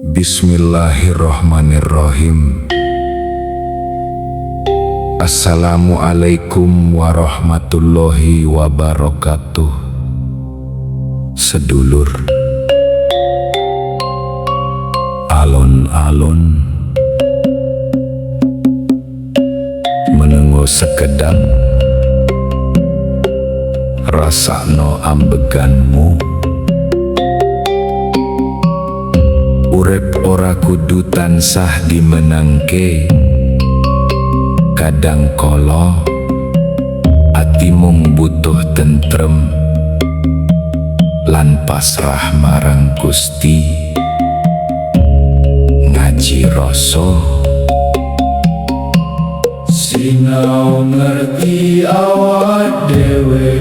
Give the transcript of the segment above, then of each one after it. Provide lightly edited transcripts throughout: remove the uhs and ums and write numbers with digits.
Bismillahirrahmanirrahim. Assalamualaikum warahmatullahi wabarakatuh. Sedulur, alon-alon menengo sekedap, rasakno ambeganmu. Urip ora kudu tansah dimenangke, kadang kala ati mung butuh tentrem lan pasrah marang Gusti. Ngaji rasa sinau ngerti awak dhewe,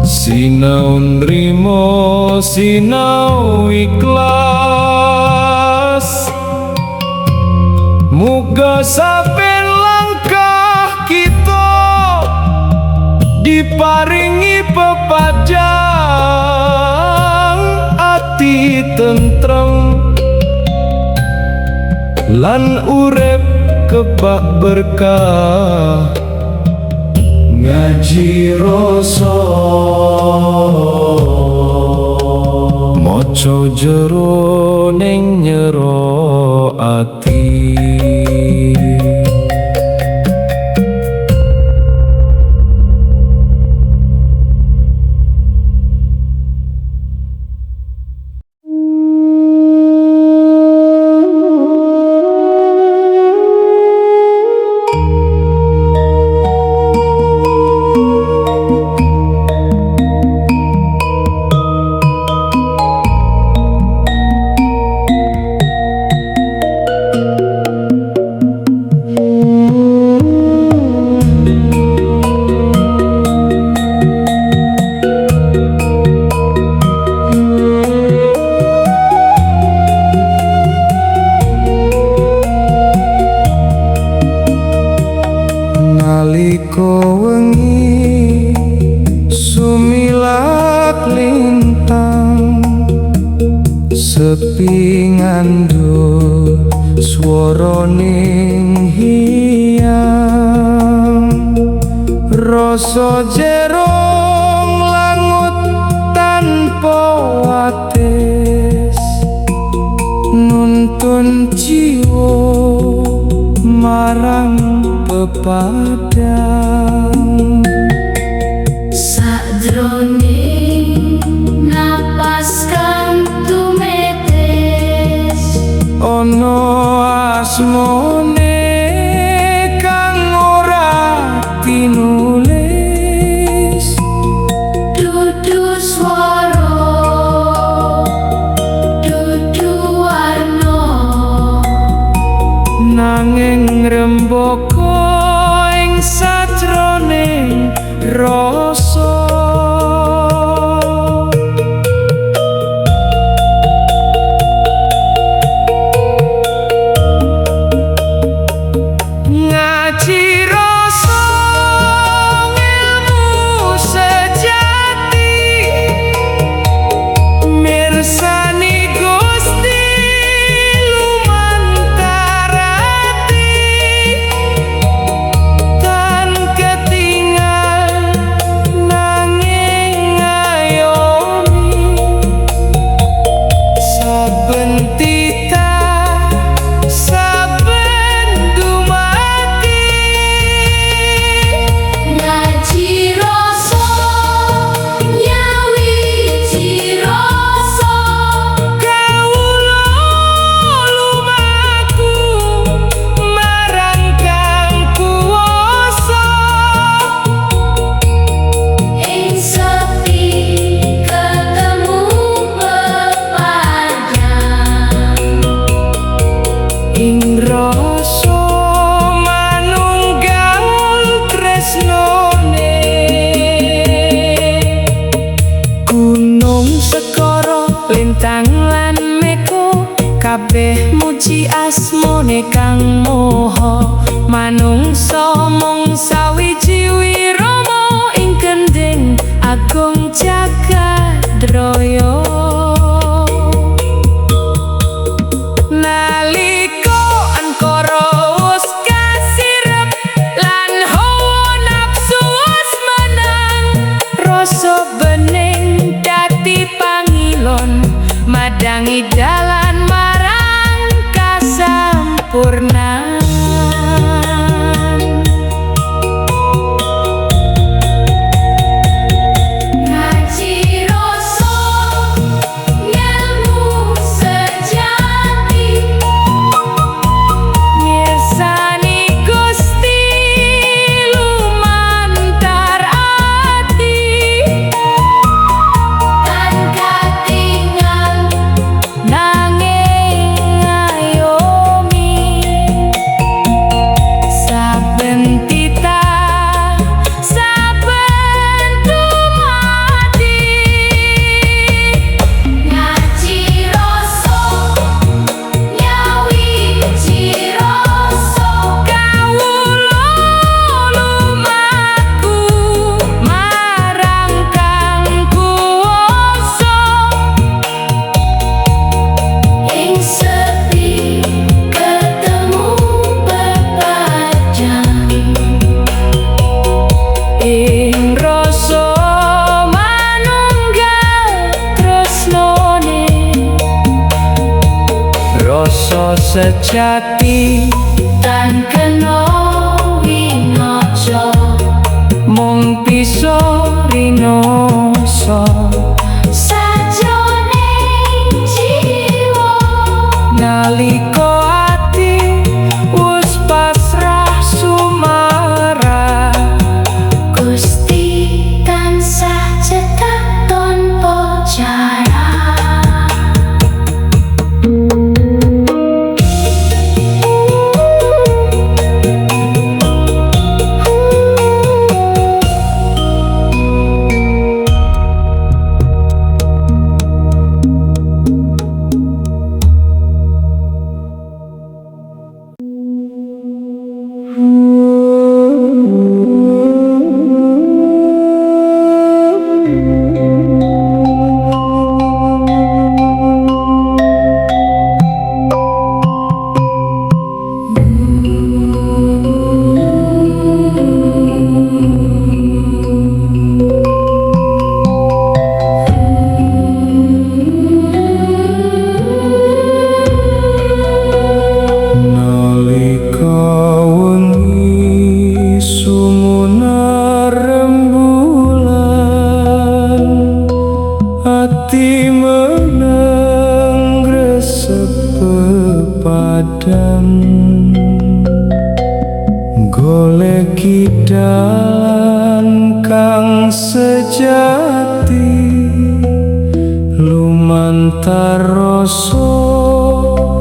sinau nrimo, sinau ikhlas. Muga saben langkah kita diparingi pepadang ati tentrem lan urip kebak berkah. Ngaji rasa maca jero ning nyero ati. Nalika wengi sumilak lintang, sepi ngandhut swara ning hiyang. Rasa jerong langut tanpa wates, nuntun jiwa marang pepadang. Sadroning napas kang tumetes, Ono asmone kang ora tinulis, dudu swara, dudu warna, nanging rembaka ing sajroning rasa. Ngaji rasa ngilmu sejati, mirsani Gusti lumantar ati, tan ketinggal nanging ngayomi saben titah, saben dumati. ngaji rasa, nyawiji rasa, Kawula lumaku marang Kang Kuwasa, ing sepi ketemu pepadang. ing rasa manunggal tresnone. Gunung Sekara, lintang lan meko, kabeh muji asmone Kang Moho. Manungsa mung sawiji wirama ing kendhing agung jagat raya. dadi dalan marang kasampurnan. Rasa sejati tan kena winaja, mung bisa rinoso sajane jiwa. nalika ati wis pasrah sumarah. Gusti tansah cekak tanpa jarak. Ati meneng gresep pepadang, goleki dalan kang sejati, lumantar rasa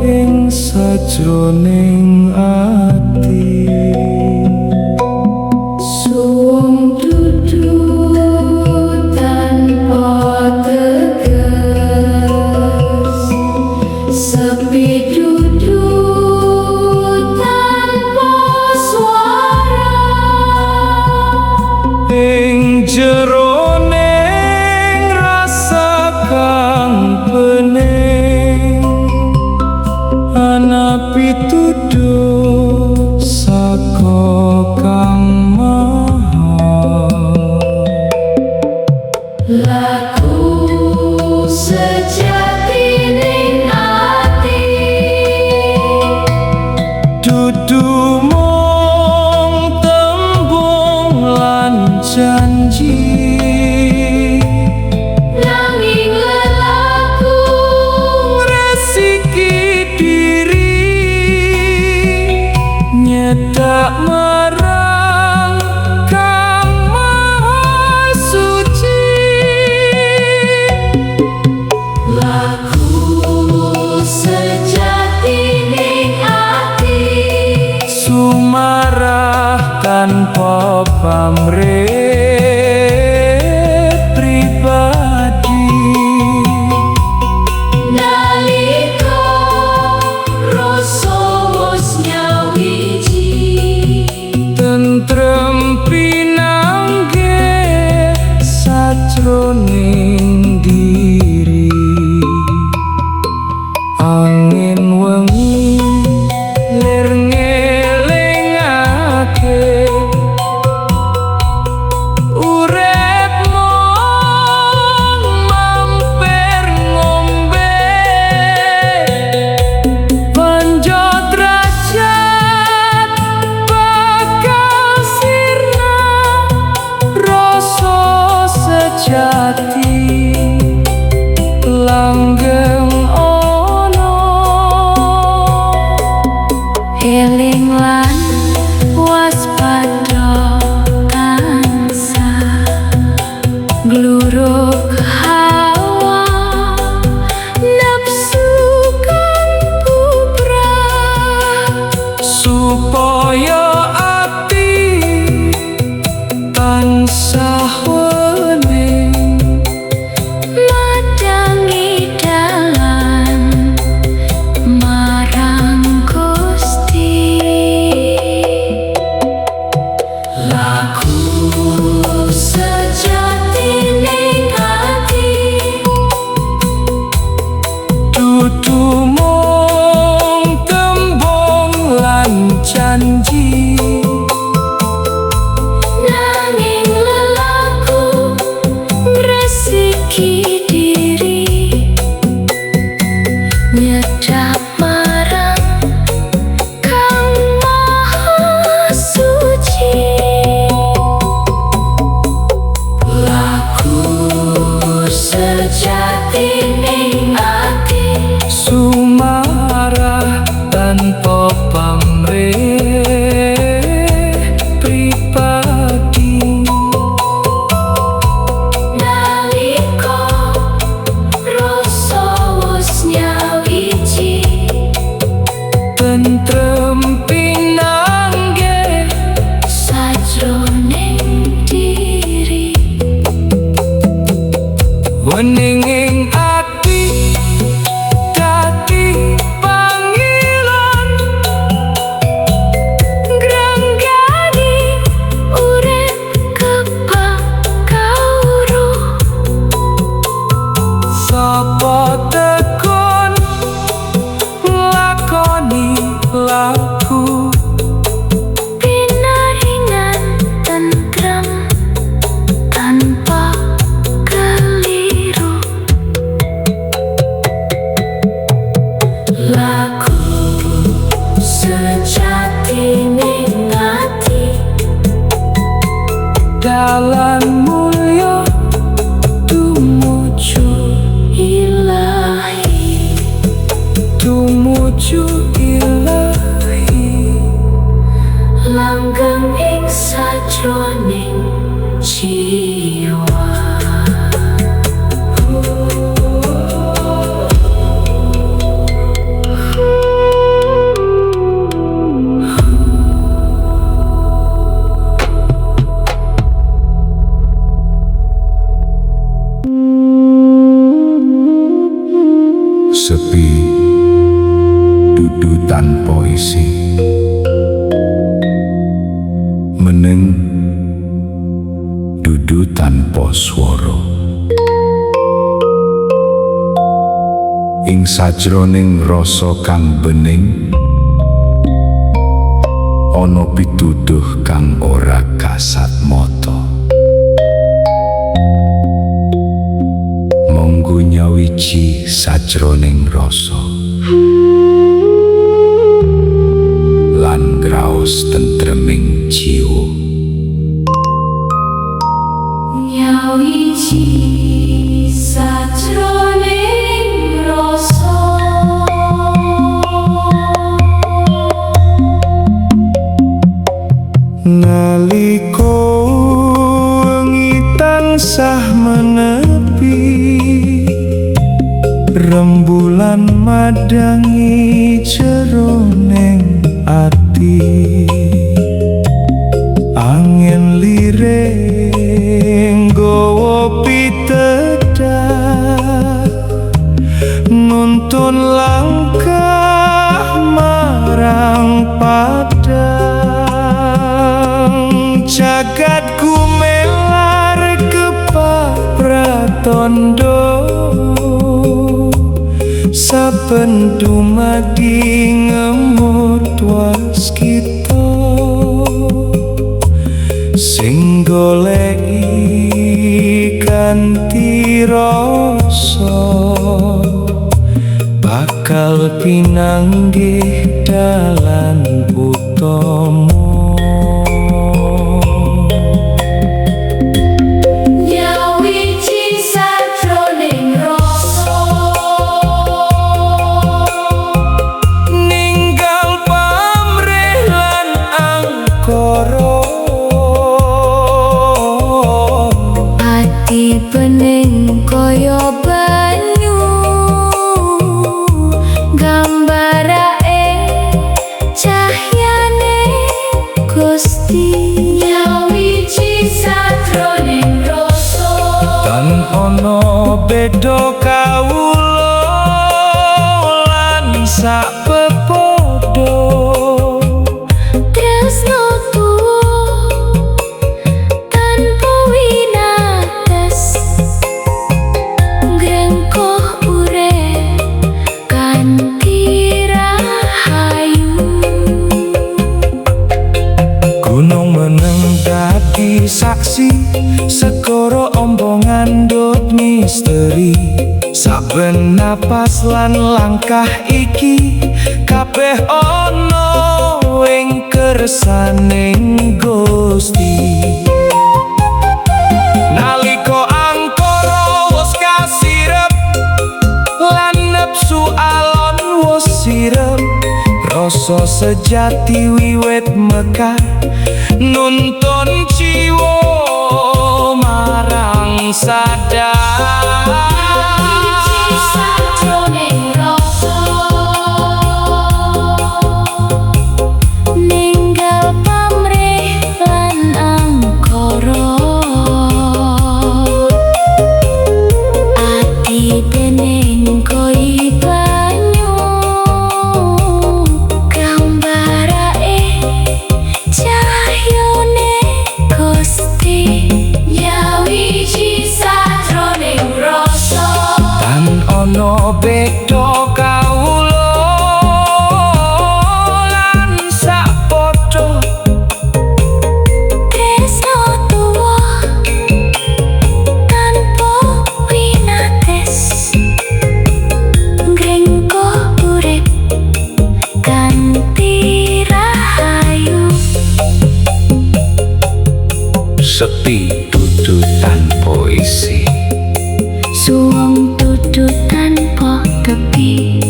ing sajroning ati. Suwung dudu tanpa tegas, sepi dudu tanpa suara. Ing jeroning rasa kang pening, ana pituduh saka Kang Maha. Laku sejati ning ati, Dudu mung tembung lan janji, nanging lelaku resiki diri, nyedak marang Kang Maha Suci. laku sejati ning ati, Sumarah tanpa pamrih pribadi, nalika rasa wis nyawiji, tentrem pinangge sajroning diri. Angin wengi lir ngelingake ning ati Sumarah tanpa pamrih pribadi. nalika rasa wis nyawiji Tentrem pinanggih sajroning diri wening ing ati dadi panggilan granggani urip kepakauru sapa tekun lakoni laku pinaringan tentrem tanpa keliru laku sejati ning ati dalan mulya tumuju ilahi tumuju ilahi langgeng ing sajroning jiwa Sepi, dudu tanpa isi. Meneng, dudu tanpa swara. Ing sajroning rasa kang bening, ana pituduh kang ora kasat mata. Monggo nyawiji sajroning rasa lan ngraos tentreming jiwa. nyawiji sajroning rasa nalika wengi tansah menepi rembulan madangi jeroning ati angin liring nggawa pitedah nuntun langkah marang padang jagat gumelar kepapratondo saben dumadi ngemut waskita sing goleki kanthi rasa bakal pinanggih dalan utama. nyawiji sajroning rasa Ninggal pamrih lan angkara ati bening kaya banyu gambarake cahyane Gusti nyawiji sajroning rasa tan ana beda kawula lan sak pepodo tresno tuwa tanpa winates grengkoh urip kanthi rahayu gunung meneng dadi saksi segara ombo ngandhut misteri saben napas lan langkah iki kabeh ana ing kersaning Gusti nalika angkara wis kasirep sirep rasa sejati wiwit mekar nuntun jiwa marang sadar. Sajroning rasa ninggal pamrih lan angkara ati dening koi banyu gambarake cahyane Gusti nyawiji sajroning rasa Tan ono beda kawula lan sapodo tresno tuwa tanpa winates ngrengko urip kanthi rahayu Sekti tututan puisi suwung dudu tanpa tepi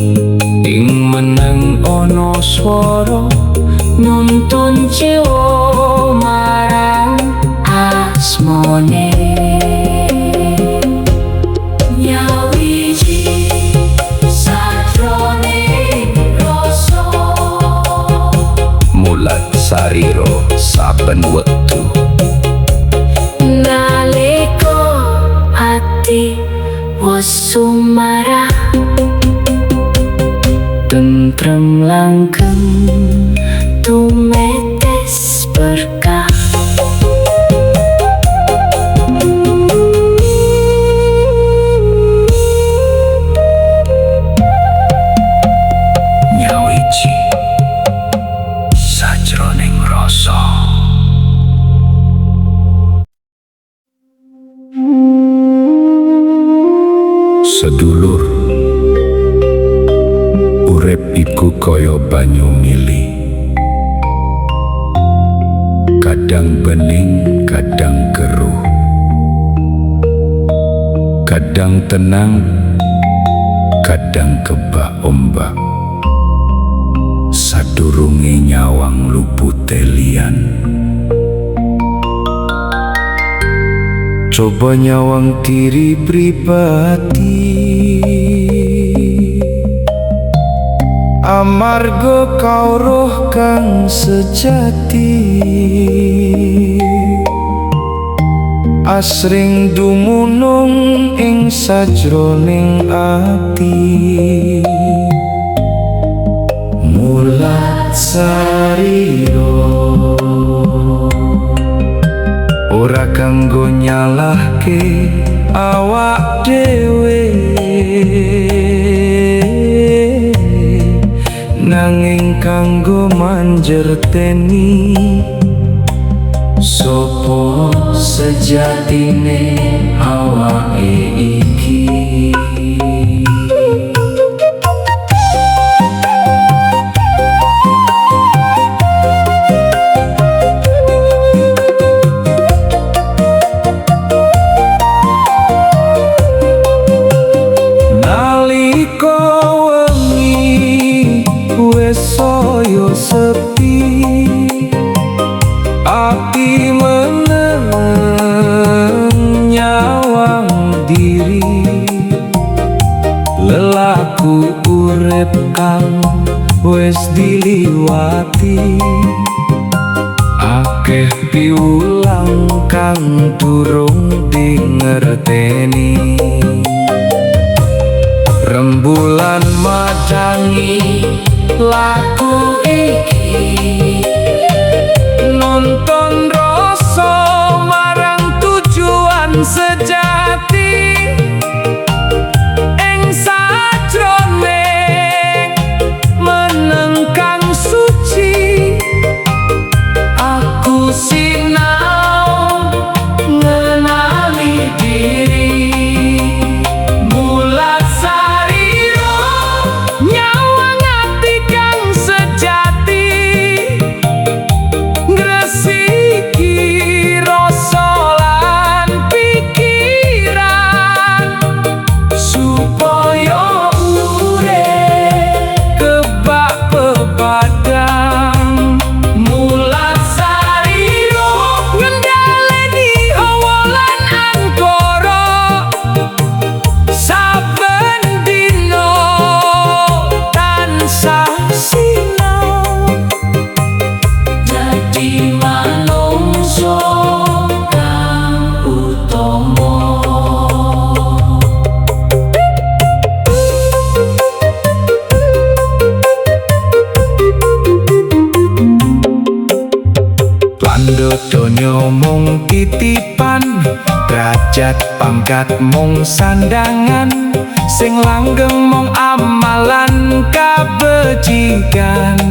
ing meneng ono swara nuntun jiwa marang asmone nyawiji sajroning rasa mulat sariro saben wektu nalika ati wis sumarah tentrem langgeng tumetes berkah nyawiji sajroning rasa. Sedulur urip iku kaya banyu mili kadang bening kadang keruh kadang tenang kadang kebak ombak sadurunge nyawang lupute liyan. Coba nyawang diri pribadi amarga kau roh kang sejati asring dumunung ing sajroning ati mulat sariro ora kanggo nyalahke awak dhewe nanging kanggo manjerteni sopo sejatine awake iki. Soyo sepi ati meneng nyawang diri lelaku urip kang wis diliwati akeh piulang kang durung dingerteni rembulan madangi laku iki nonton rasa marang tujuan sejati ing sajroning meneng kang suci aku sinau ngenali diri mulat sariro nyawang ati kang sejati titipan, derajat pangkat mung sandangan, sing langgeng mung amalan kabecikan.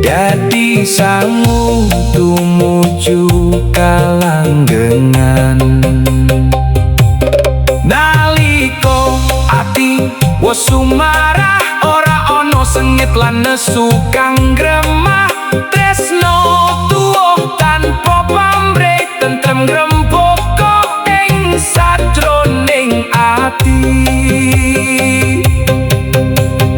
Dadi sangu tumuju kalanggengan. Naliko ati wis sumarah, ora ana sengit lan nesu kang gremah. Tresno tuwuh tanpa pamrih, tentrem grempoko ing sajroning ati.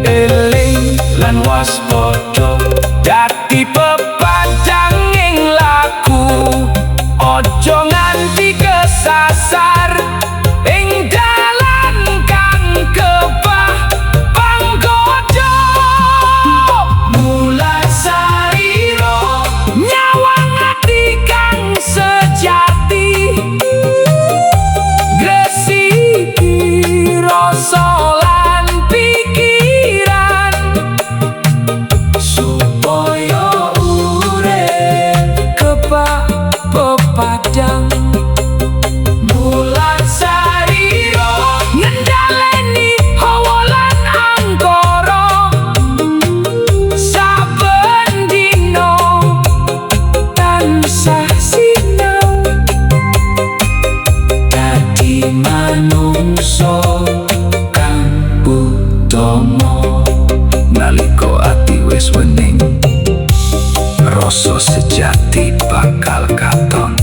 Eling lan waspada dadi pepadang ing laku, ojo nganti kesasar ing dalan kang kebah panggoda. Mulai sariro nyawang ati kang sejati, gresiki rasa lan pikiran, supaya urip kebak pepadang. Mulan sariro ngendhaleni hawa lan angkara, saben dina tansah sinau dadi manungsa kang utama. Nalika ati wis wening, rasa sejati bakal katon.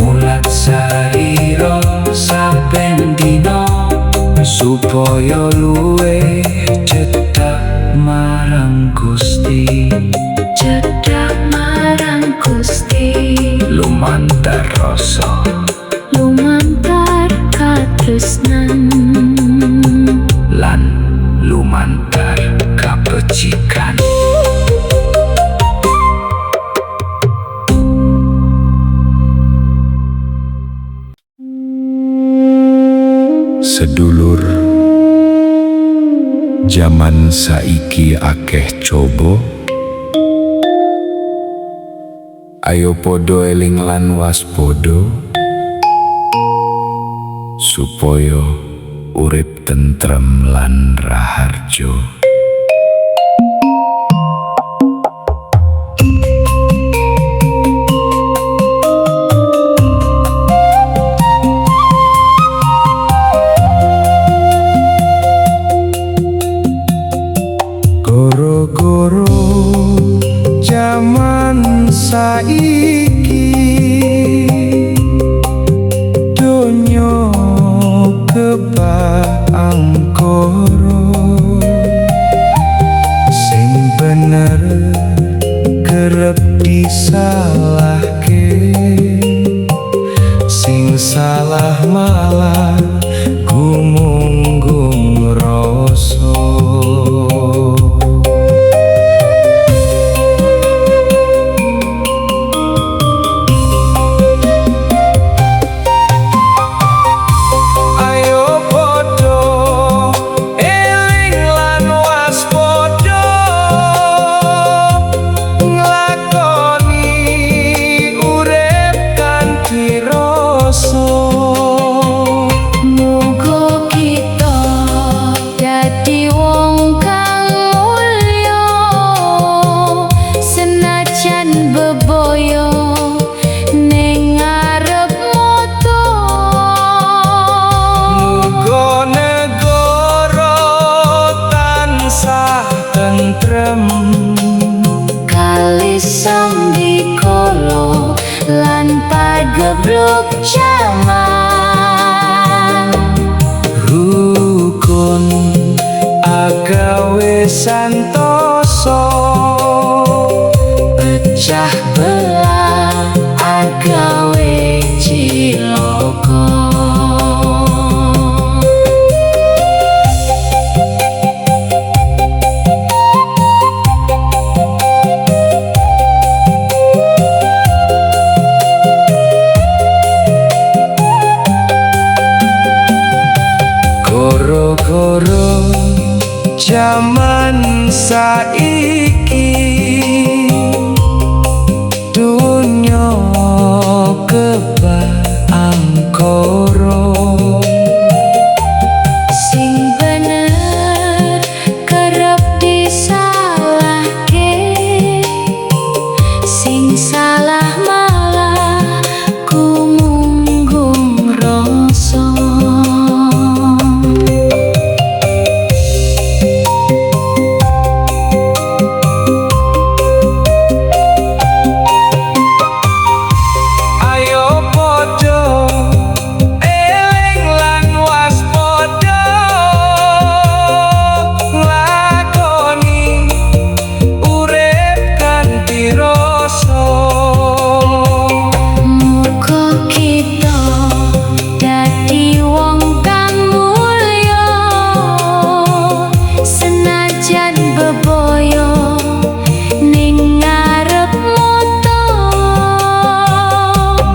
Mulat sariro saben dina, supaya luwih cedhak marang Gusti. Cedhak marang Gusti, Lumantar rasa lumantar katresnan, lan lumantar kabecikan. Sedulur, jaman saiki akeh coba. Ayo podo eling lan waspada, supaya urip tentrem lan raharjo. Goro-goro jaman saiki, donya kebak angkara. Sing bener kerep disalahke, sing salah malah gumunggung rasa. Sambikolo lan pagebluk jaman, rukun agawe santoso, pecah belah agawe cilaka. Goro-goro jaman saiki, dunya loro Sing bener kerep disalahke, sing salah malah kumunggung rasa. ayo padha eling lan waspada nglakoni urip kanthi rasa. Muga kita dadi wong kang mulya, senajan bebaya ning ngarep mata.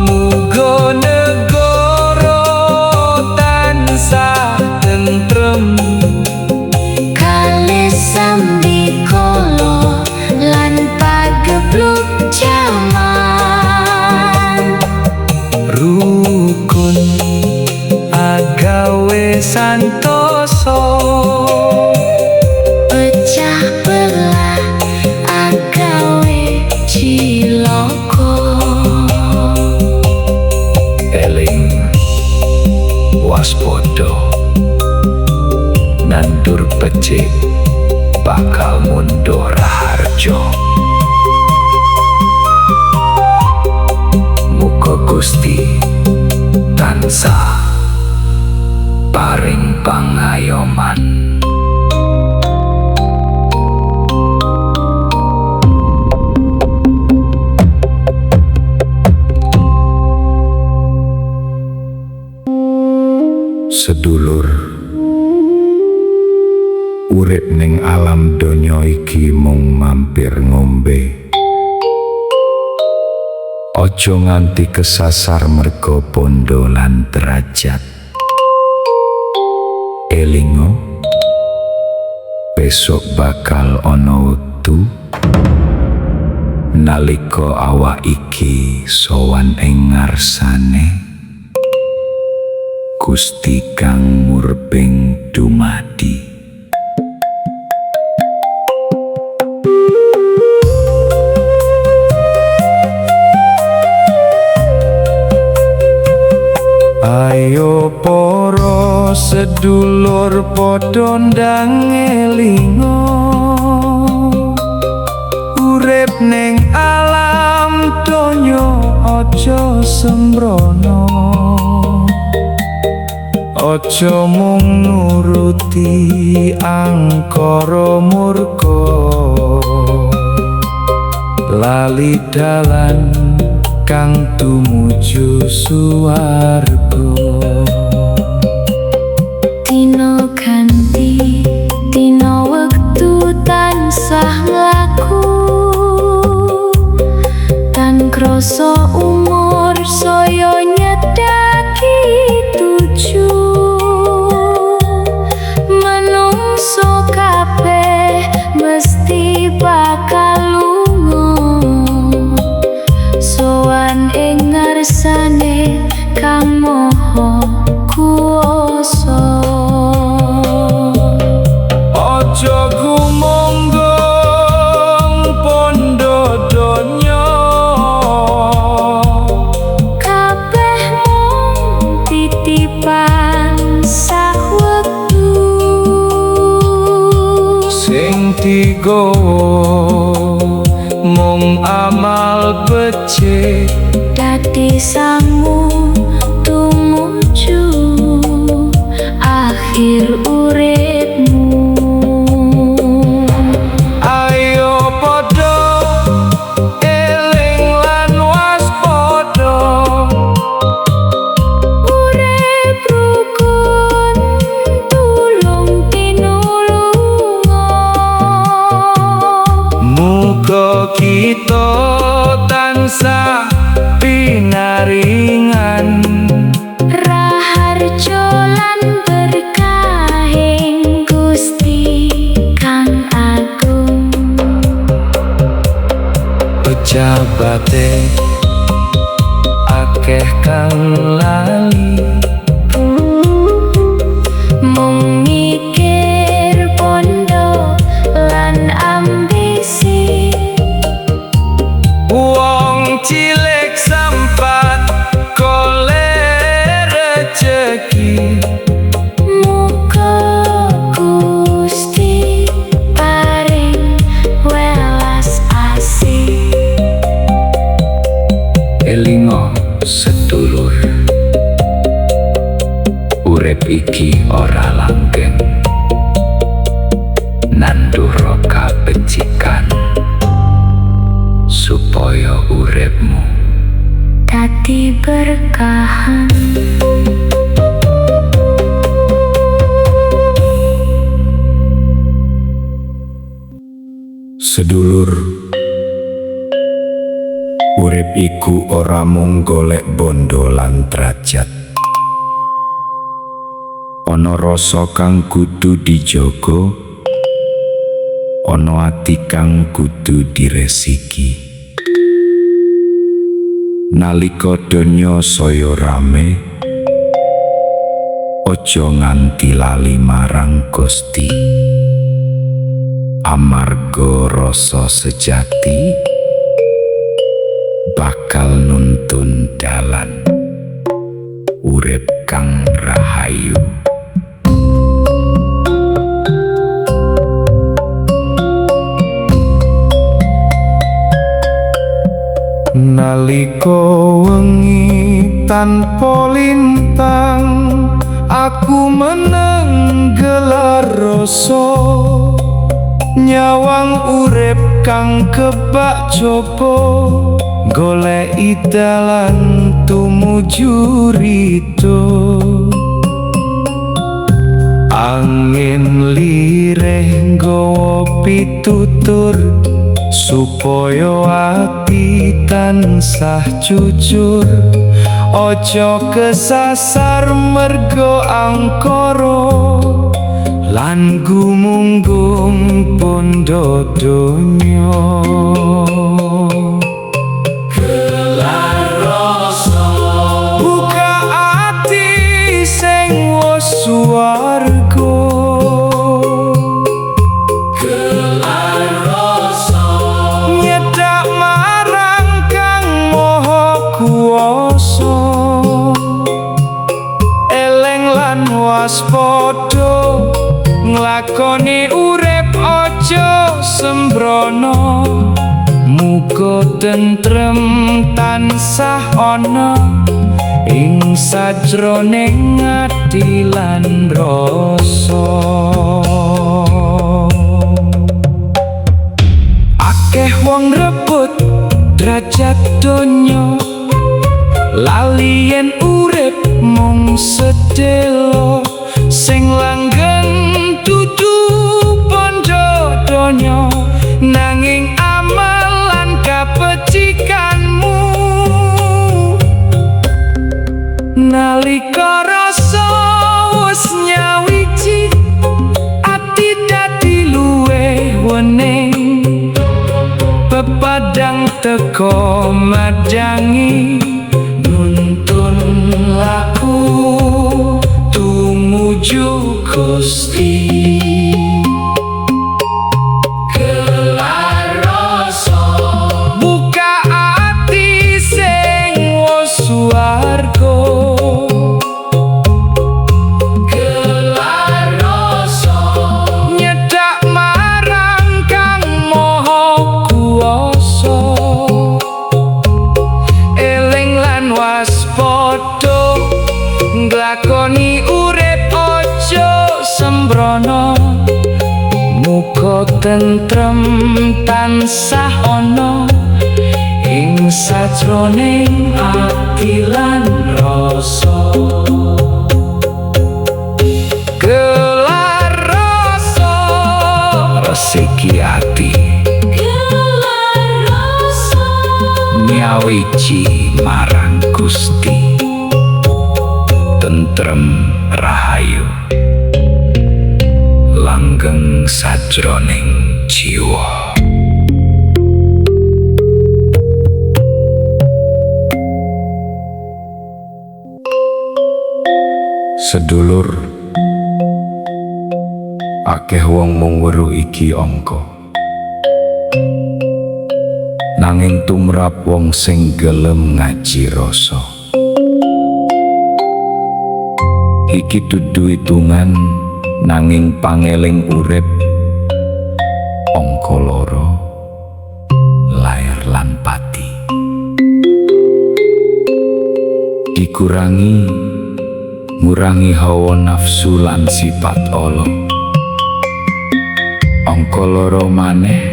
Muga negara tansah tentrem, Kalih sambikala lan pagebluk jaman. rukun agawe santoso, Pecah belah agawe cilaka. eling waspada nandur becik bakal mundur harjo. Muga Gusti tansah paring pangayoman. Sedulur, urip ning alam donya iki mung mampir ngombe. Ojo nganti kesasar merga bondo lan derajat. Elingo, besok bakal ana wektu nalika awak iki sowan ing ngarsane Gusti kang murbeng dumadi. Ayo para sedulur padha ndang elinga, urip ning alam donya aja sembrono. Aja mung nuruti angkara murka, lali dalan kang tumuju suwarga. Dina ganti dina wektu tansah mlaku, tan krasa umur saya nyedaki tuju. Manungsa kabeh mesti bakal lunga, sowan ing ngarsane Kang Maha Kuwasa. Aja gumonggung pondo donya, Kabeh mung titipan sak wektu. sing digawa mung amal becik. Dadi sangu tumuju akhir uripmu. Ayo padha eling lan waspada, Urip rukun tulung tinulunga. muga kita tansah pinaringan. Raharjo lan berkahing Gusti Kang Agung. Pejabate akeh kang lali, ora langgeng nandur kabecikan supaya uripmu dadi berkahan. Sedulur, urip iku ora mung golek bondo lan derajat. Ana rasa kang kudu dijaga, ana ati kang kudu diresiki. Nalika donya saya rame, aja nganti lali marang Gusti. Amarga rasa sejati bakal nuntun dalan urip kang rahayu. Nalika wengi tanpa lintang, aku meneng gelar rasa nyawang urip kang kebak coba goleki dalan tumuju rito. Angin lirih nggawa pitutur supaya ati tansah jujur, aja kesasar mergo angkara lan gumunggung pondo donya. Gelar rasa buka ati sing wis swarga. Gelar rasa nyedak marang kang maha kuwasa. Eleng lan waspada nglakoni urip aja sembrono, muga tentrem tansah ana ing sajroning ati lan rasa. Akeh wong rebut derajat donya, lali yen urip mung sedelo, sing langgeng nanging amal lan kapecikanmu. Nalika rasa wis nyawiji, ati dadi luwih wening, pepadang teka madangi nuntun laku tumuju Gusti. Nglakoni urip aja sembrono, muga tentrem tansah ana ing sajroning ati lan rasa. Gelar rasa resiki ati, Gelar rasa nyawiji marang Gusti. Tentrem rahayu langgeng sajroning jiwa. Sedulur, akeh wong mung weruh iki angka, nanging tumrap wong sing gelem ngaji rasa. Iki dudu hitungan nanging pangeling urip angka loro lair lan dikurangi ngurangi hawa nafsu lan sifat ala. Angka loro maneh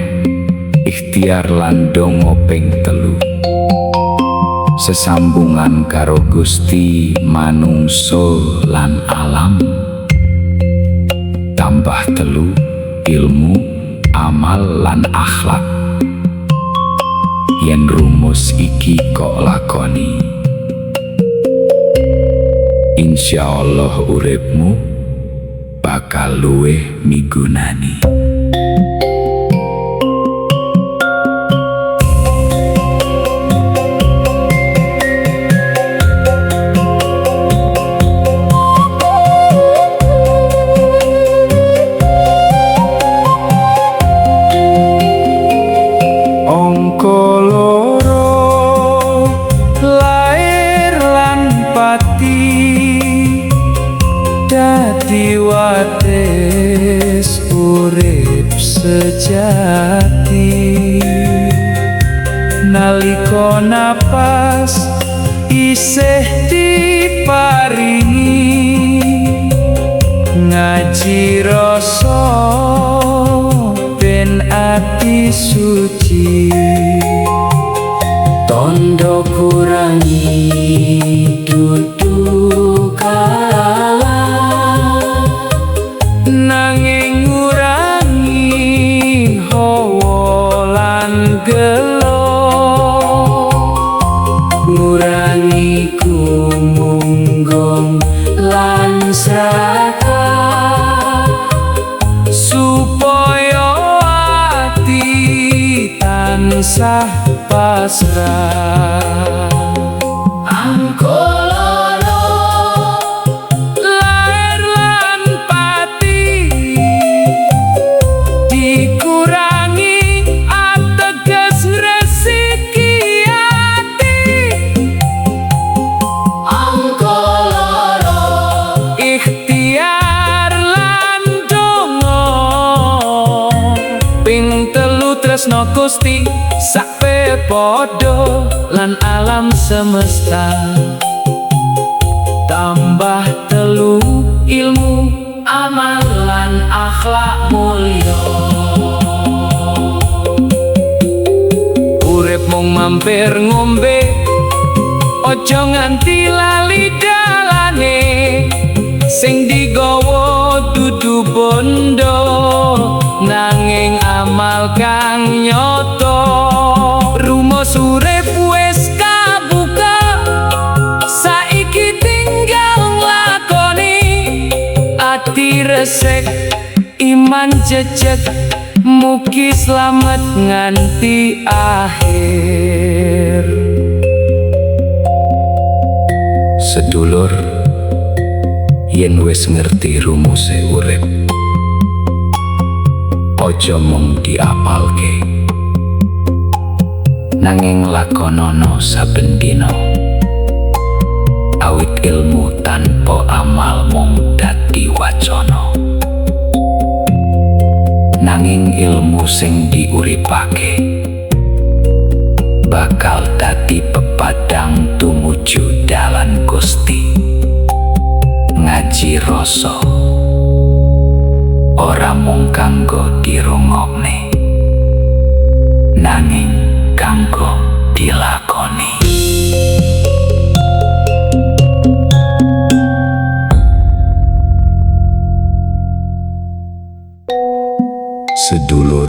ikhtiar lan donga ping 3, sesambungan karo Gusti, manungsa lan alam. Tambah 3 ilmu, amal lan akhlak. Yen rumus iki kok lakoni, insyaallah uripmu bakal luwih migunani. Angka loro lair lan pati, dadi wates urip sejati. Nalika napas isih diparingi, ngaji rasa ben ati suci. Tondo kurangi dudu kalah, nanging ngurangi hawa lan gelo. Ngurangi kumunggong lan srakah, supaya ati tansah pasrah. Angka loro lair lan pati, dikurangi ateges resiki ati. Angka loro ikhtiar lan donga, ping 3 tresno Gusti sakpe padha lan alam semesta. Tambah 3 ilmu, amal lan akhlak mulya. Urip mung mampir ngombe, ojo nganti lali dalane. Sing digawa dudu bondo, nanging amal kang nyata. Rumus urip wis kabuka, saiki tinggal nglakoni. Ati resik, iman jejeg, mugi slamet nganti akhir. Sedulur, yen wis ngerti rumuse urip, ojo mung diapalke, nanging lakonono saben dina. Awit ilmu tanpa amal mung dadi wacana, nanging ilmu sing diuripake bakal dadi pepadang tumuju dalan Gusti. Ngaji rasa ora mung kanggo dirungokne, nanging kanggo dilakoni. Sedulur,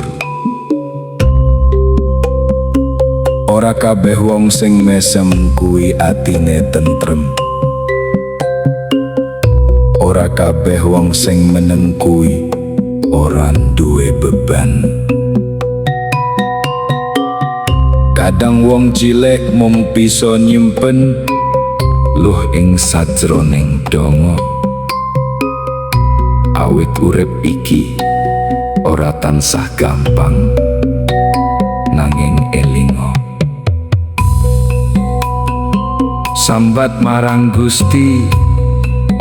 ora kabeh wong sing mesem kuwi atine tentrem. Ora kabeh wong sing meneng kuwi ora duwe beban. Kadang wong cilik mung bisa nyimpen luh ing sajroning donga. Awit urip iki ora tansah gampang, nanging elingo sambat marang Gusti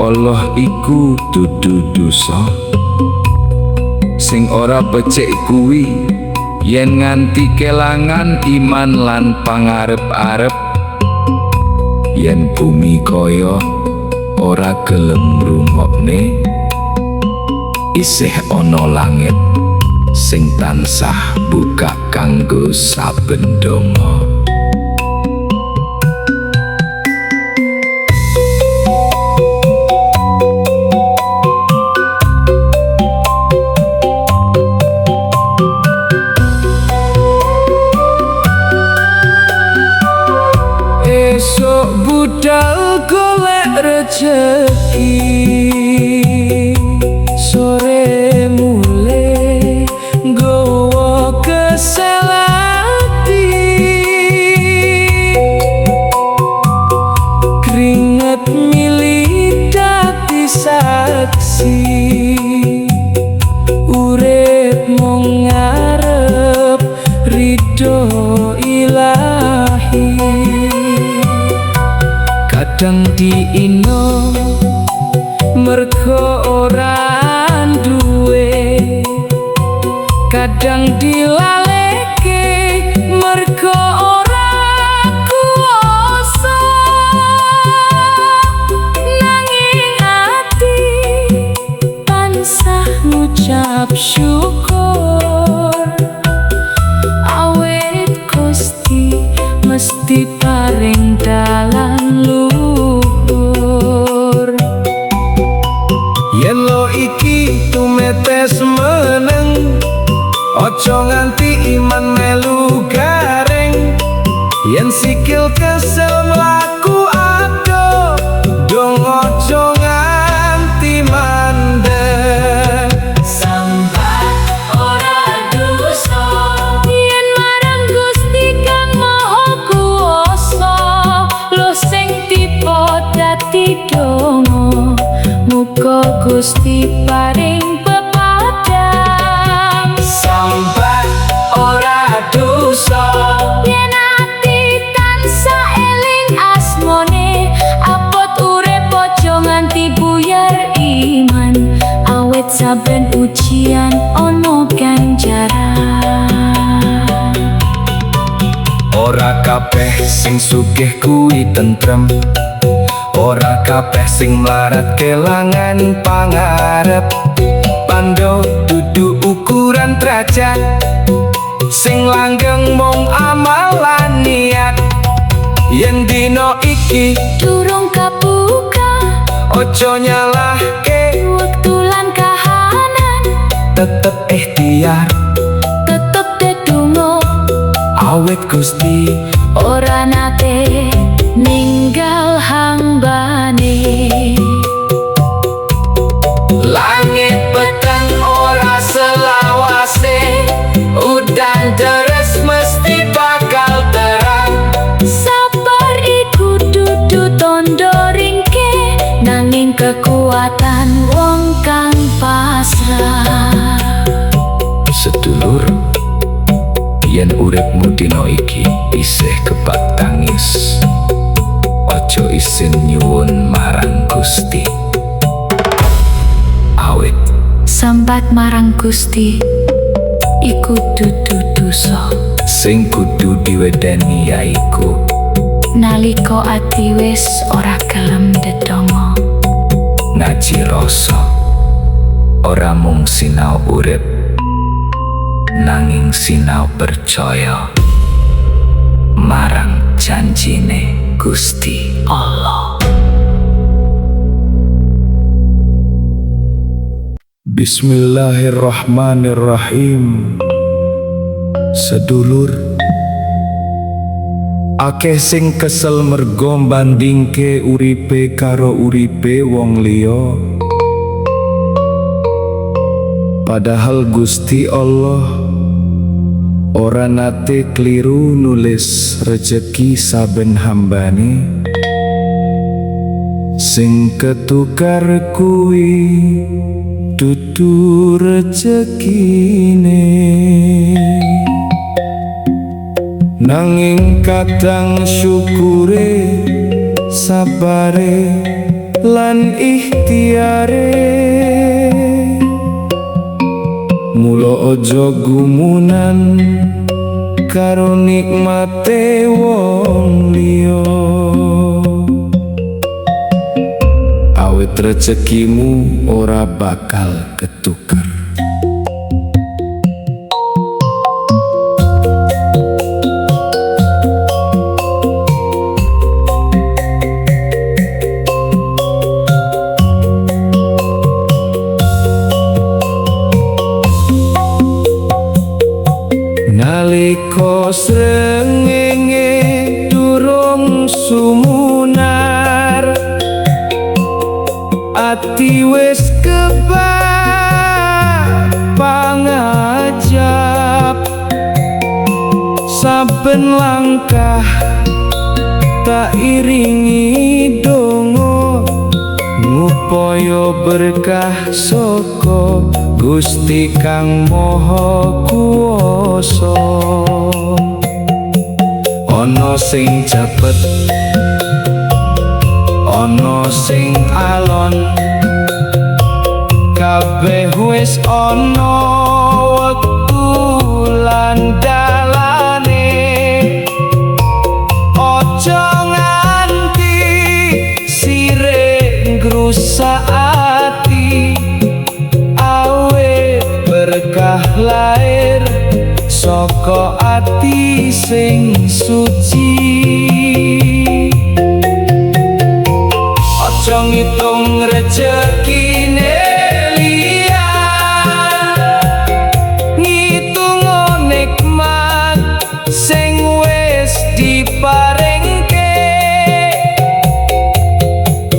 Allah iku dudu dosa. Sing ora becik kuwi yen nganti kelangan iman lan pangarep-arep. Yen bumi kaya ora gelem ngrungokne, isih ana langit sing tansah buka kanggo saben donga. Esok budal golek rejeki, sore mule nggawa kesel ati, keringet milih dadi saksi, urip mung ngarep ridho ilahi. Kadang diino mergo ora duwe, kadang dilaleke mergo ora kuwasa, nanging ati tansah ngucap syukur, awit Gusti mesti paring dalan luhur. Yen lo iki tumetes meneng, ojo nganti iman melu garing. Yen sikil kesel mlaku ado, dong ojo nganti mandek. Sambat ora dosa, yen marang Gusti Kang Maha Kuwasa, lo sing tiba dadi donga, muga Gusti paring pepadang. Sambat ora dosa, Yen ati tansah eling asmone, abot urip aja nganti buyar iman, awit saben ujian ana ganjaran. Ora kabeh sing sugih kuwi tentrem, ora kabeh sing mlarat kelangan pangarep. Pando dudu ukuran derajat, sing langgeng mung amal lan niat. Yen dina iki Durung kabuka ojo nyalahke, wektu lan kahanan, tetep ikhtiar tetep dedonga, awit Gusti ora nate ninggal hambane. langit peteng ora selawase, udan deres mesti bakal terang. Sabar iku dudu tondo ringke, nanging kekuatan wong kang pasrah. sedulur. Yen uripmu dina iki isih kebak tangis, ojo isin nyuwun marang Gusti, awit Sambat marang Gusti iku dudu dosa, sing kudu diwedeni yaiku nalika ati wis ora gelem ndedonga. ngaji rasa, ora mung sinau urip, nanging sinau percaya marang janjine Gusti Allah. Bismillahirrahmanirrahim. Sedulur, akeh sing kesel mergo bandingke uripe karo uripe wong liya. Padahal Gusti Allah ora nate kliru nulis rejeki saben hambane. Sing ketukar kuwi dudu rejekine, nanging kadang syukure, sabare lan ikhtiare. Mula ojo gumunan karo nikmate wong liya. awet rezekimu ora bakal ketukar. Nalika srengenge durung sumunar, ati wis kebak pangajab. Saben langkah tak iringi donga, ngupaya berkah saka Gusti Kang Maha Kuwasa. Ana sing cepet, ana sing alon, kabeh wis ana wektu lan dalane. Aja nganti sirih ngrusak ati, berkah lair saka ati sing suci. Aja ngitung rejekine liyan, ngitung nikmat sing wis diparingke.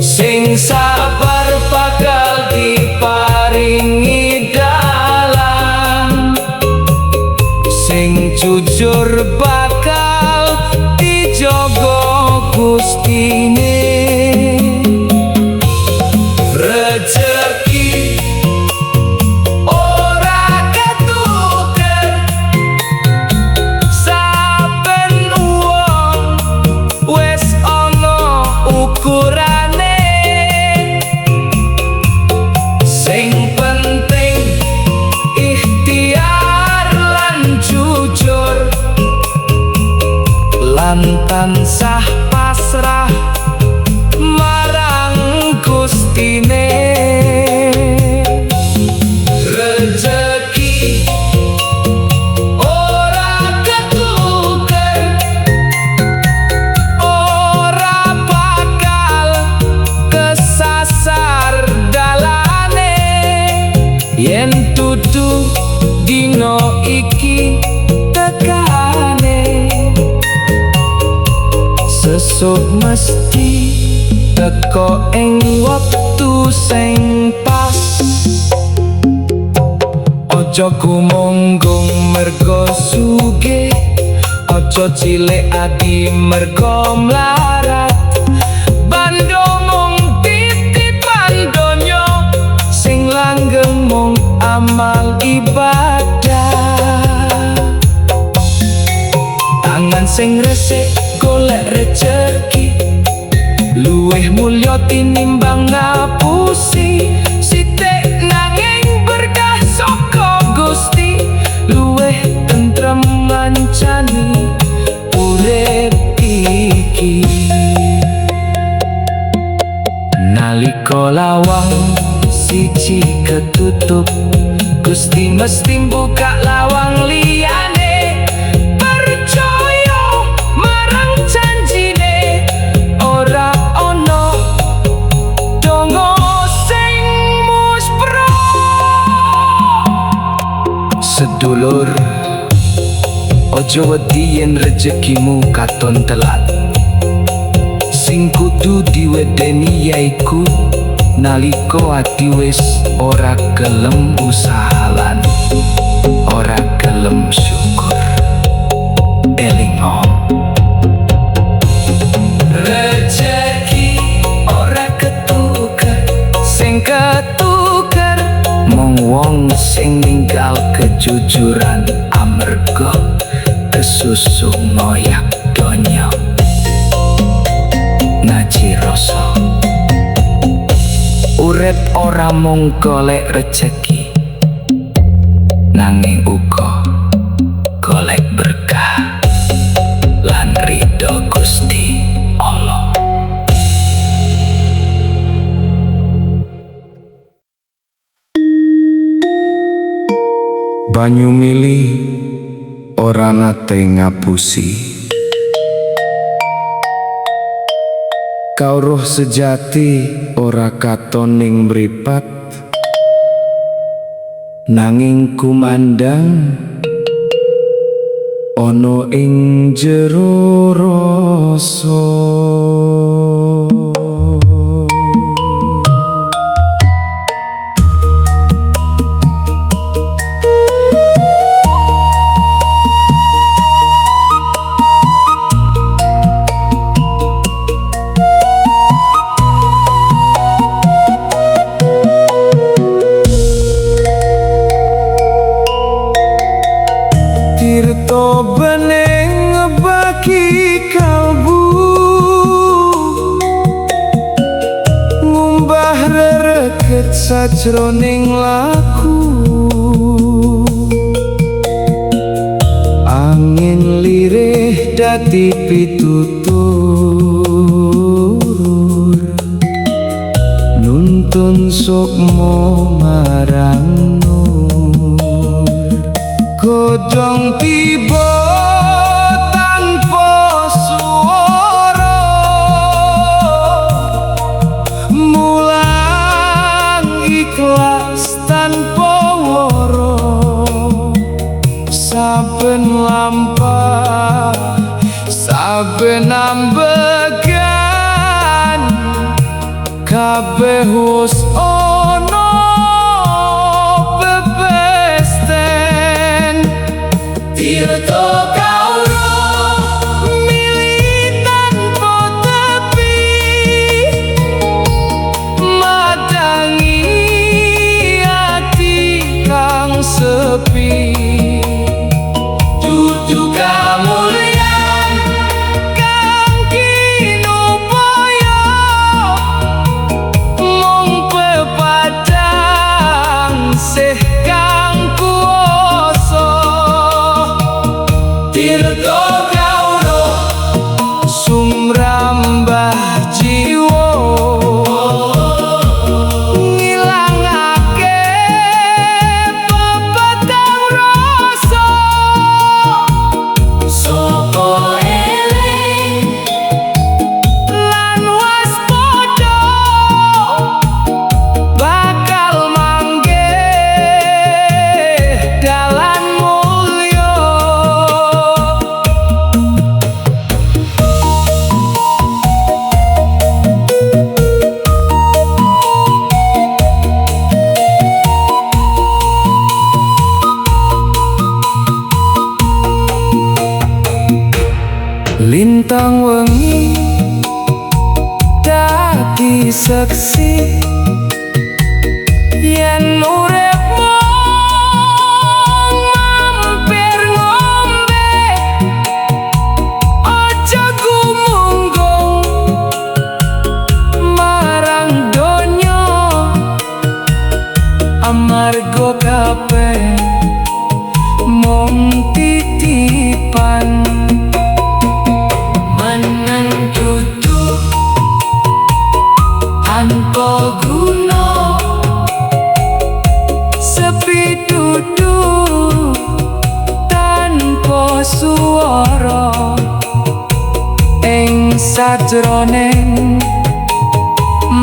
Sing sabar bakal diparingi dalan, sing jujur bakal dijogo Gustine. Rejeki ora ketuker, saben wong wis ana ukurane. Sing penting ikhtiar lan jujur, lan tansah pasrah marang Gustine. Rejeki ora ketuker, ora bakal kesasar dalane. Yen dudu dino iki tekane, sesuk mesti teko ing wektu sing pas. Aja gumunggung mergo sugih, aja cilik ati mergo mlarat. Bandha mung titipan donya, sing langgeng mung amal ibadah. Tangan sing resik golek rejeki, luwih mulya tinimbang ngapusi. Sithik nanging berkah saka Gusti, luwih tentrem ngancani urip iki. Nalika lawang siji ketutup, Gusti mesti buka lawang liyane. Percaya marang janjine, ora ana donga sing muspra. Sedulur, aja wedi yen rezekimu katon telat. Sing kudu diwedeni yaiku nalika ati wis ora gelem usaha lan ora gelem syukur. Elingo, rejeki ora ketuker, sing ketuker mung wong sing ninggal kejujuran amarga kesusu ngoyak donya. Ngaji rasa, urip ora mung golek rejeki, nanging uga golek berkah lan ridho Gusti Allah. banyu mili ora nate ngapusi. Kawruh sejati ora katon ning mripat, nanging kumandang ana ing jero rasa. Tirta bening bagi kalbu, ngumbah rereget sajroning laku. Angin lirih dadi pitutur, nuntun sukma marang nur. Godhong tiba tanpa swara, mulang ikhlas tanpa wara. Saben lampah, saben ambegan, kabeh wis ana bebesten. Tirta kawruh mili tanpa tepi, madangi ati kang sepi. Dudu kamulyan kang kinupaya, mung pepadang sih kang kuwasa. Tirta kawruh sumrambah jiwa, ngilangake pepadang rasa. Sapa eling lan waspada, bakal manggih dalan mulya. Lintang wengi dadi seksi, yen uripmu mampir ngombe, aja gumunggung marang donya. Amarga kabeh mung titipan, meneng dudu tanpa guna, sepi dudu tanpa swara. Ing sajroning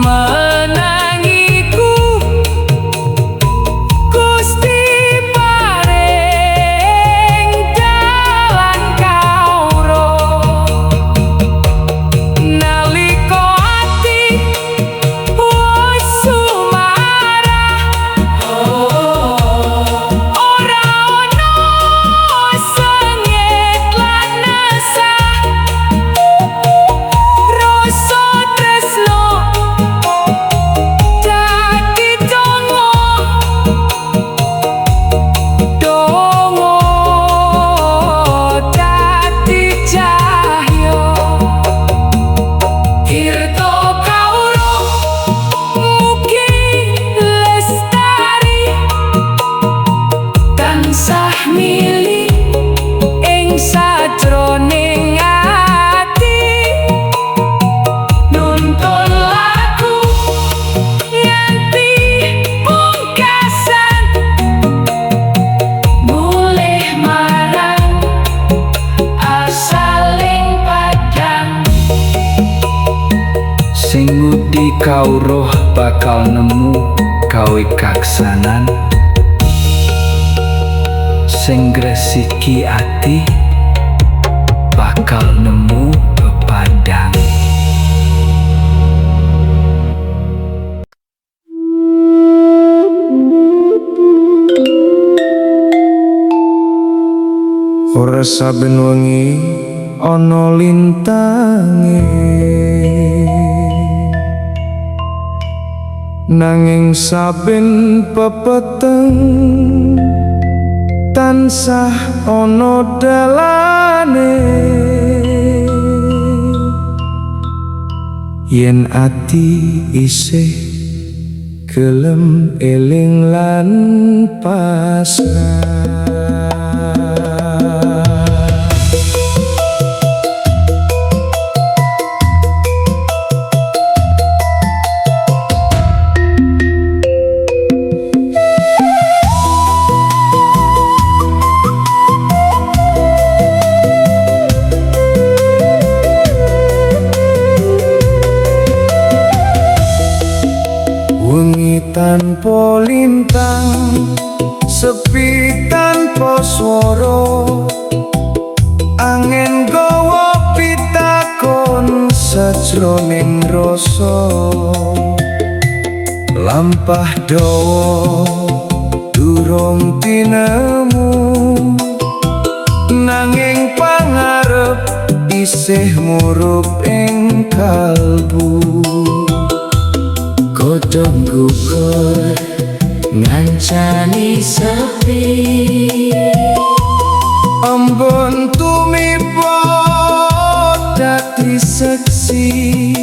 menangiku Gusti paring dalan kawruh. Nalika ati wis sumarah, ora ana sengit lan nesah. Rasa tresno bakal nemu gawe kaksanan sing gresiki ati, bakal nemu pepadang. Ora saben wengi ana lintange, nanging saben pepeteng tansah ana dalane. Yen ati isih gelem eling lan pasrah. Wengi tanpa lintang, sepi tanpa swara, angin gawa pitakon sajroning rasa. Lampah dawa durung tinemu, nanging pangarep isih murup ing kalbu. Godhong gugur ngancani sepi, Embun tumiba dadi seksi,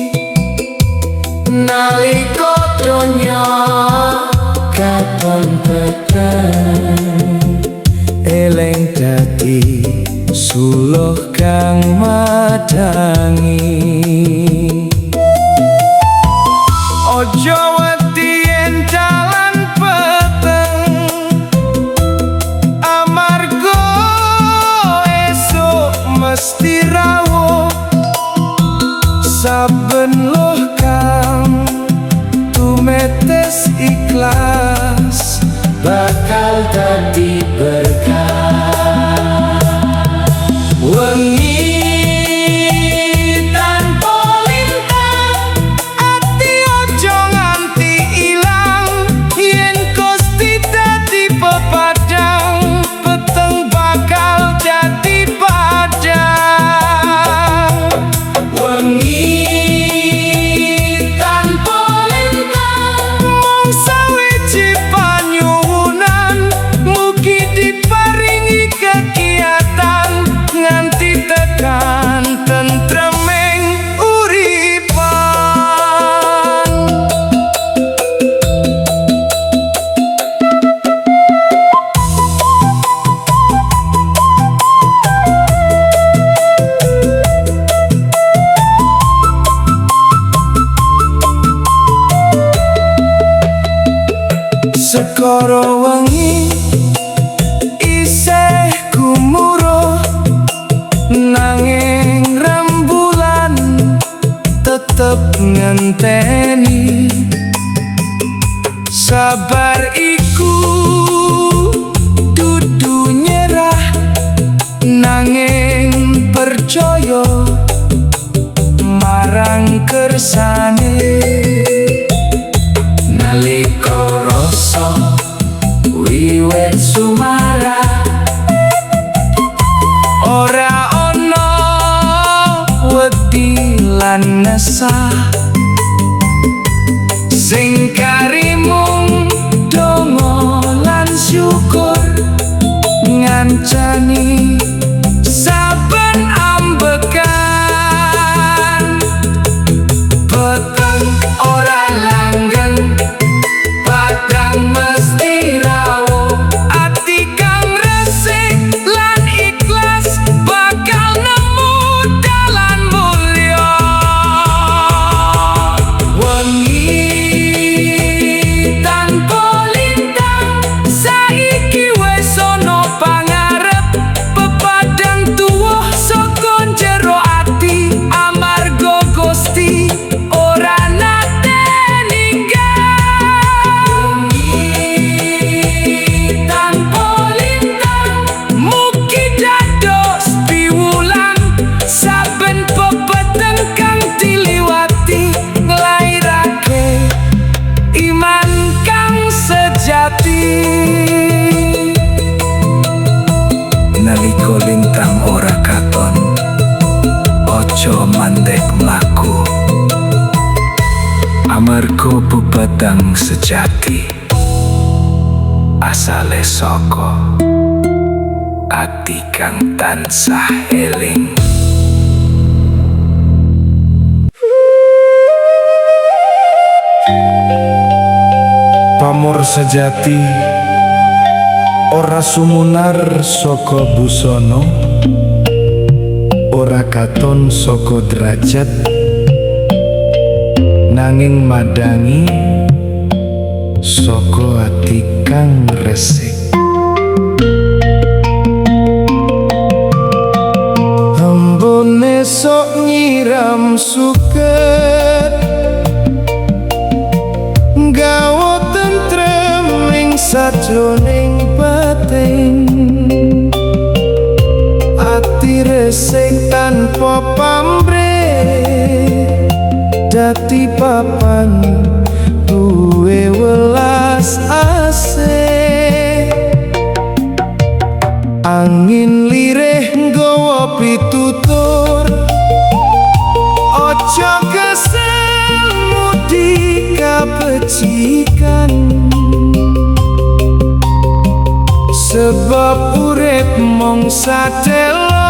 nalika donya katon peteng, eling dadi suluh kang madangi. Ojo wedi yen dalan peteng, amarga esuk mesti rawuh. Saben luh kang tumetes ikhlas bakal dadi berkah. wengi tanpa lintang, ati ojo nganti ilang. Yen Gusti dadi pepadang, peteng bakal dadi padang. Wengi tanpa lintang, mung sawiji panyuwunan, mugi diparingi kegiatan nganti tekan tentreming uripan. Segara wengi isih gumuruh, nanging rembulan tetep ngenteni. Sabar iku dudu nyerah, nanging percaya marang kersane. Nalika rasa wiwit sumarah, ora ana wedi lan nesah, sing karimung donga lan syukur ngancani saben ambekan. Peteng ora langgeng, padang mesti rawuh. Ati kang resik lan ikhlas bakal nemu dalan mulya. Wengi sejati asale saka ati kang tansah eling. Pamor sejati ora sumunar saka busana, ora katon saka derajat, nanging madangi saka ati kang resik. Hembone sok nyiram suket, nggawa tentrem ing sajroning batin, ati resik tanpa pamrih dadi papan duwe welas asih. Angin lirih nggawa pitutur, ojo kesel mudi kabecikan, sebab urip mung satelo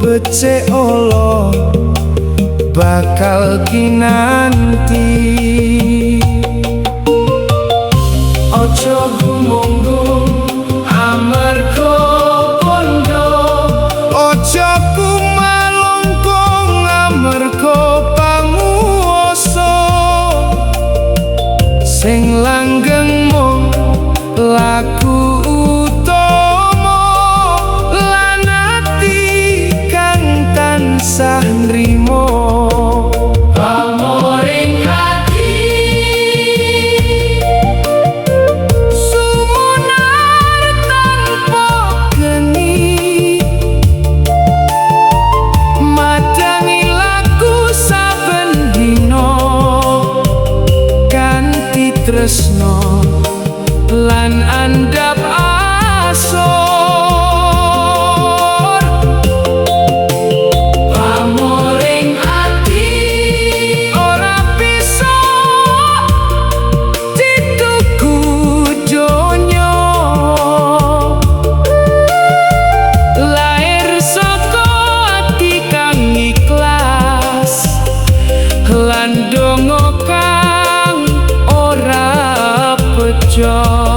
becik Allah bakal kinanti. Ojo gumunggung amarga bondo, ojo kumalungkung amarga panguwasa, sing langgeng mung laku utama lan ati kang tansah nrimo. Pamoring ati sumunar tanpa geni, madangi laku saben dina kanthi tresno lan andhap asor. Pamoring ati ora bisa dituku donya, lair saka ati kang ikhlas lan donga kang ora pecah.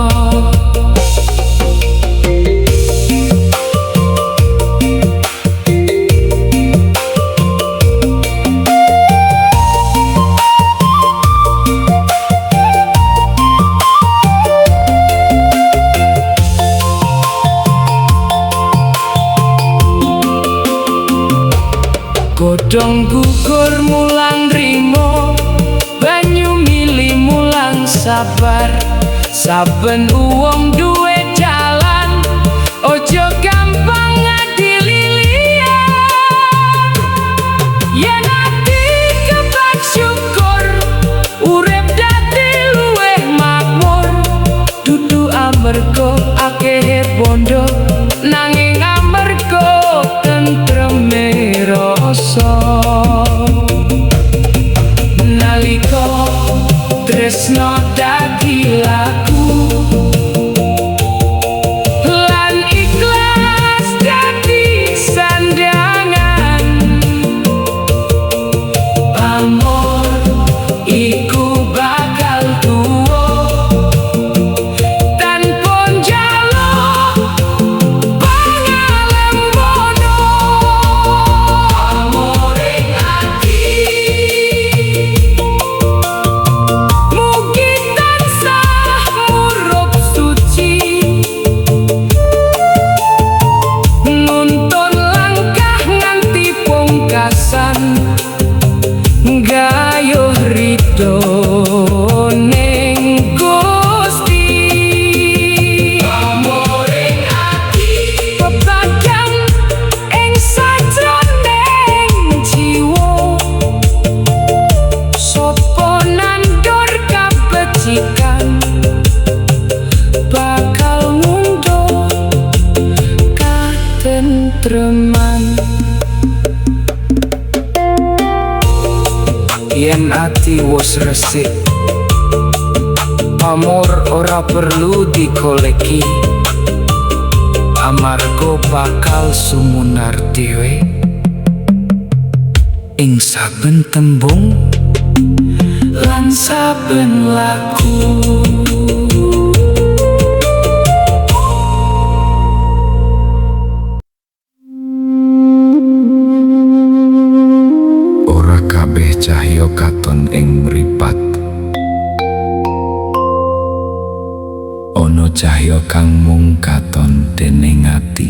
Godhong gugur mulang rimo, banyu mili mulang sabar. Saben uwong duwe jalan, ojo gampang ngadili liyan. Yen ati kebak syukur, urip dadi luwih makmur. Dudu amarga akehe bondo, nanging amarga tentreme rasa. Nalika tresno dadi laku lan ikhlas dadi sandangan, pamor iku bakal tuwa tanpa njaluk Pamor ora perlu dikoleki, amarga bakal sumunar dhewe ing saben tembung lan saben laku. Ora kabeh cahya katon ing mripat, ana cahya kang mung katon dening ati.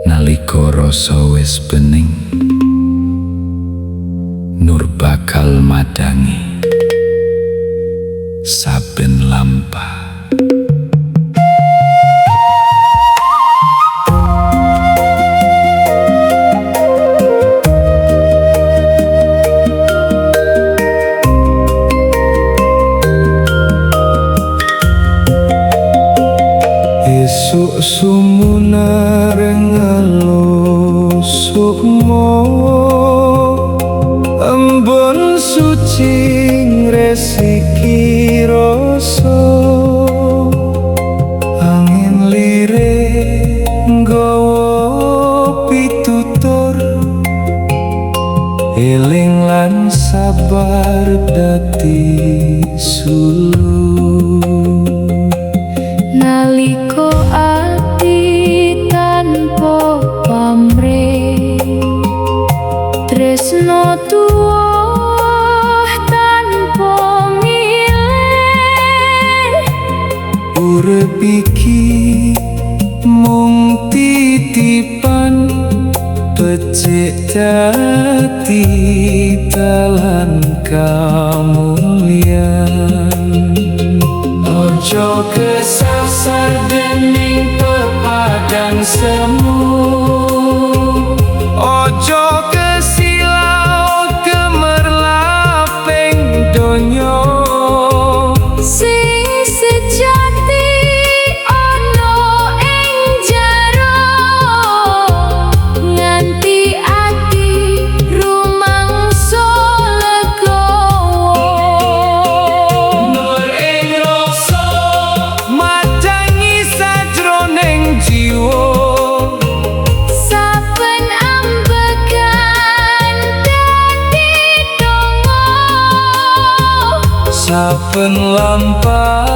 Nalika rasa wis bening, nur bakal madangi saben lampah. Esuk sumunareng alo sukmo, embun suci ngresiki rasa, angin lirik nggawa pitutur, eling lan sabar dadi sulu. Naliko ati tanpa pamrih, tresno tuwuh tanpa milih, Urip iki mung titipan, becik dadi dalan kamulyan. Ojo kesasar dening pepadang semu, ojo kesilau gemerlaping donya. sing sejati ana ing jero, nganti ati rumangsa legowo. Nur ing rasa madangi sajroning jiwa, Saben ambegan dadi donga, saben lampah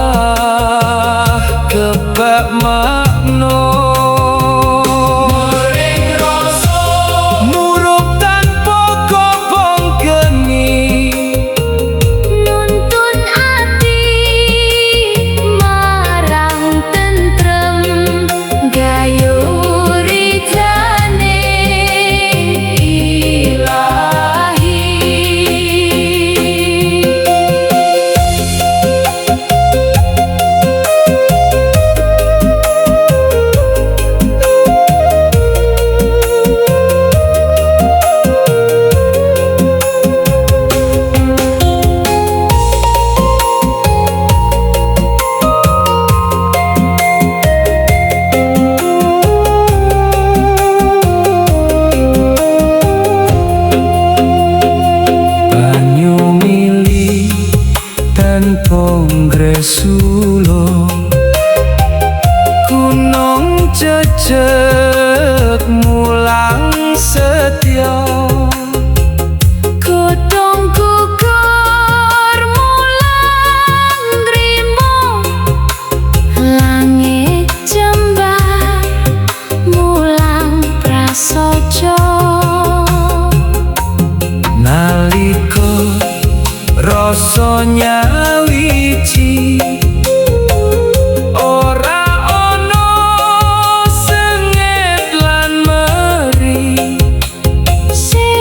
kebak makna. Nur ing rasa murup tanpa kobong geni, nuntun ati marang tentrem, gayuri jane ilahi. Banyu mili tanpa ngresulo, gunung jejeg mulang setya. Godhong gugur mulang nrimo, langit jembar mulang prasaja. Nalika rasa nyawiji, ora ana sengit lan meri, Sing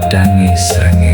padange srengenge